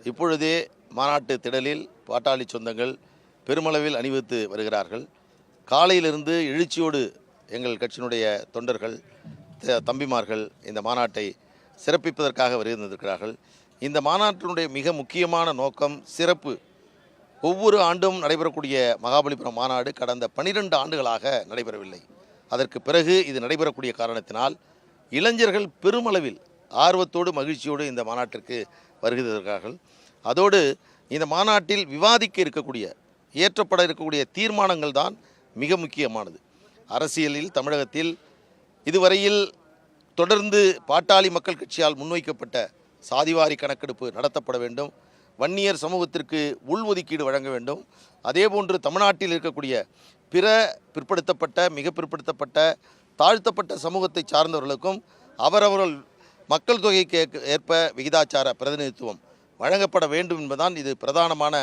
இப்பொழுதே மாநாட்டு திடலில் பாட்டாளி சொந்தங்கள் பெருமளவில் அணிவித்து வருகிறார்கள். காலையிலிருந்து எழுச்சியோடு எங்கள் கட்சியினுடைய தொண்டர்கள் தம்பிமார்கள் இந்த மாநாட்டை சிறப்பிப்பதற்காக வருகின்றிருக்கிறார்கள். இந்த மாநாட்டினுடைய மிக முக்கியமான நோக்கம் சிறப்பு. ஒவ்வொரு ஆண்டும் நடைபெறக்கூடிய மகாபலிபுரம் மாநாடு கடந்த 12 ஆண்டுகளாக நடைபெறவில்லை. அதற்கு பிறகு இது நடைபெறக்கூடிய காரணத்தினால் இளைஞர்கள் பெருமளவில் ஆர்வத்தோடு மகிழ்ச்சியோடு இந்த மாநாட்டிற்கு வருகிறார்கள். அதோடு இந்த மாநாட்டில் விவாதிக்க இருக்கக்கூடிய இயற்றப்பட இருக்கக்கூடிய தீர்மானங்கள் தான் மிக முக்கியமானது. அரசியலில் தமிழகத்தில் இதுவரையில் தொடர்ந்து பாட்டாளி மக்கள் கட்சியால் முன்வைக்கப்பட்ட சாதிவாரி கணக்கெடுப்பு நடத்தப்பட வேண்டும், வன்னியர் சமூகத்திற்கு உள்ஒதுக்கீடு வழங்க வேண்டும், அதேபோன்று தமிழ்நாட்டில் இருக்கக்கூடிய பிற பிற்படுத்தப்பட்ட மிக பிற்படுத்தப்பட்ட தாழ்த்தப்பட்ட சமூகத்தை சார்ந்தவர்களுக்கும் அவரவர்கள் மக்கள் தொகைக்கு ஏற்ப விகிதாச்சார பிரதிநிதித்துவம் வழங்கப்பட வேண்டும் என்பதுதான் இது பிரதானமான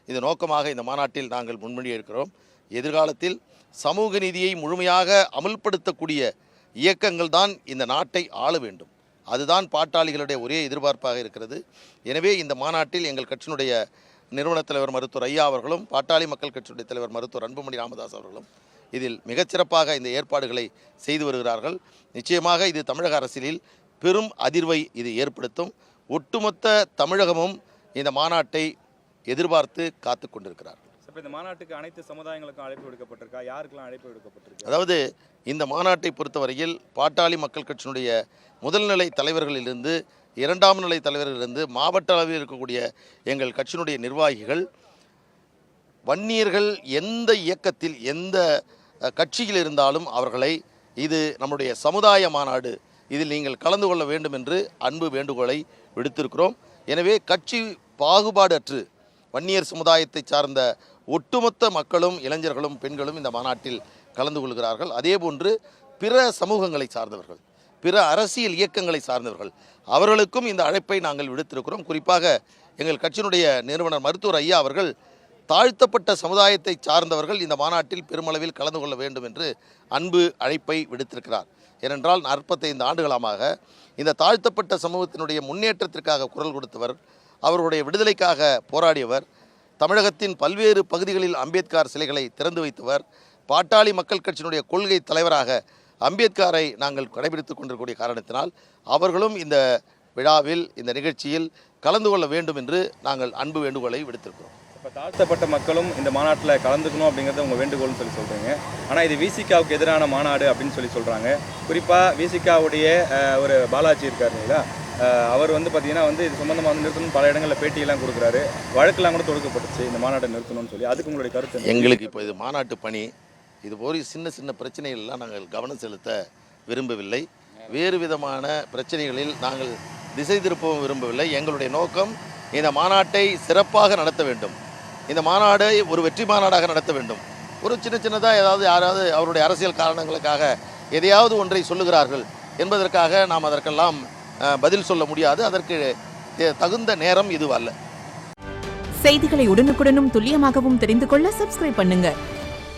இது நோக்கமாக இந்த மாநாட்டில் நாங்கள் முன்மொழிய இருக்கிறோம். எதிர்காலத்தில் சமூக நீதியை முழுமையாக அமுல்படுத்தக்கூடிய இயக்கங்கள் தான் இந்த நாட்டை ஆள வேண்டும். அதுதான் பாட்டாளிகளுடைய ஒரே எதிர்பார்ப்பாக இருக்கிறது. எனவே இந்த மாநாட்டில் எங்கள் கட்சியினுடைய நிறுவன தலைவர் மருத்துவர் ஐயா அவர்களும் பாட்டாளி மக்கள் கட்சியுடைய தலைவர் மருத்துவர் அன்புமணி ராமதாஸ் அவர்களும் இதில் மிகச்சிறப்பாக இந்த ஏற்பாடுகளை செய்து வருகிறார்கள். நிச்சயமாக இது தமிழக அரசியலில் பெரும் அதிர்வை இது ஏற்படுத்தும். ஒட்டுமொத்த தமிழகமும் இந்த மாநாட்டை எதிர்பார்த்து காத்து கொண்டிருக்கிறார்கள். இந்த மாநாட்டுக்கு அனைத்து சமுதாயங்களுக்கும் அழைப்பு விடுக்கப்பட்டிருக்கா? யாருக்கெல்லாம் அழைப்பு விடுக்கப்பட்டிருக்கு? அதாவது இந்த மாநாட்டை பொறுத்தவரையில் பாட்டாளி மக்கள் கட்சியினுடைய முதல்நிலை தலைவர்களிலிருந்து இரண்டாம் நிலை தலைவர்களிலிருந்து மாவட்ட அளவில் இருக்கக்கூடிய எங்கள் கட்சியினுடைய நிர்வாகிகள் வன்னியர்கள் எந்த இயக்கத்தில் எந்த கட்சியில் இருந்தாலும் அவர்களை இது நம்முடைய சமுதாய மாநாடு, இதில் நீங்கள் கலந்து கொள்ள வேண்டும் என்று அன்பு வேண்டுகோளை விடுத்திருக்கிறோம். எனவே கட்சி பாகுபாடு அற்று வன்னியர் சமுதாயத்தை சார்ந்த ஒட்டுமொத்த மக்களும் இளைஞர்களும் பெண்களும் இந்த மாநாட்டில் கலந்து கொள்கிறார்கள். அதேபோன்று பிற சமூகங்களை சார்ந்தவர்கள் பிற அரசியல் இயக்கங்களை சார்ந்தவர்கள் அவர்களுக்கும் இந்த அழைப்பை நாங்கள் விடுத்திருக்கிறோம். குறிப்பாக எங்கள் கட்சியினுடைய நிறுவனர் மருத்துவர் ஐயா அவர்கள் தாழ்த்தப்பட்ட சமுதாயத்தை சார்ந்தவர்கள் இந்த மாநாட்டில் பெருமளவில் கலந்து கொள்ள வேண்டும் என்று அன்பு அழைப்பை விடுத்திருக்கிறார். ஏனென்றால் 45 ஆண்டுகளாக இந்த தாழ்த்தப்பட்ட சமூகத்தினுடைய முன்னேற்றத்திற்காக குரல் கொடுத்தவர், அவருடைய விடுதலைக்காக போராடியவர், தமிழகத்தின் பல்வேறு பகுதிகளில் அம்பேத்கர் சிலைகளை திறந்து வைத்தவர், பாட்டாளி மக்கள் கட்சியினுடைய கொள்கை தலைவராக அம்பேத்கரை நாங்கள் கடைபிடித்துக் கொண்டிருக்கக்கூடிய காரணத்தினால் அவர்களும் இந்த விழாவில் இந்த நிகழ்ச்சியில் கலந்து கொள்ள வேண்டும் என்று நாங்கள் அன்பு வேண்டுகோளை விடுத்திருக்கிறோம். இப்போ தாழ்த்தப்பட்ட மக்களும் இந்த மாநாட்டில் கலந்துக்கணும் அப்படிங்கிறத உங்கள் வேண்டுகோள்னு சொல்கிறீங்க. ஆனால் இது விசிகாவுக்கு எதிரான மாநாடு அப்படின்னு சொல்கிறாங்க. குறிப்பாக விசிகாவுடைய ஒரு பாலாஜி இருக்கார் இல்லைங்களா, அவர் பார்த்தீங்கன்னா இது சம்பந்தமாக நிறுத்தணும் பல இடங்களில் பேட்டியெல்லாம் கொடுக்குறாரு. வழக்கெல்லாம் கூட தொடுக்கப்பட்டுச்சு இந்த மாநாட்டை நிறுத்தணும்னு சொல்லி. அதுக்கு உங்களுடைய கருத்து? எங்களுக்கு இப்போ இது மாநாட்டு பணி, இது போய் சின்ன சின்ன பிரச்சனைகள்லாம் நாங்கள் கவனம் செலுத்த விரும்பவில்லை. வேறு விதமான பிரச்சனைகளில் நாங்கள் திசை திருப்பவும் விரும்பவில்லை. எங்களுடைய நோக்கம் இந்த மாநாட்டை சிறப்பாக நடத்த வேண்டும், இந்த மாநாடை ஒரு வெற்றி மாநாடாக நடத்த வேண்டும். ஒரு சின்னதாக யாராவது அவருடைய அரசியல் காரணங்களுக்காக எதையாவது ஒன்றை சொல்லுகிறார்கள் என்பதற்காக நாம் அதற்கெல்லாம் பதில் சொல்ல முடியாது. அதற்கு தகுந்த நேரம் இது அல்ல. செய்திகளை உடனுக்குடனும் துல்லியமாகவும் தெரிந்து கொள்ள சப்ஸ்கிரைப் பண்ணுங்க.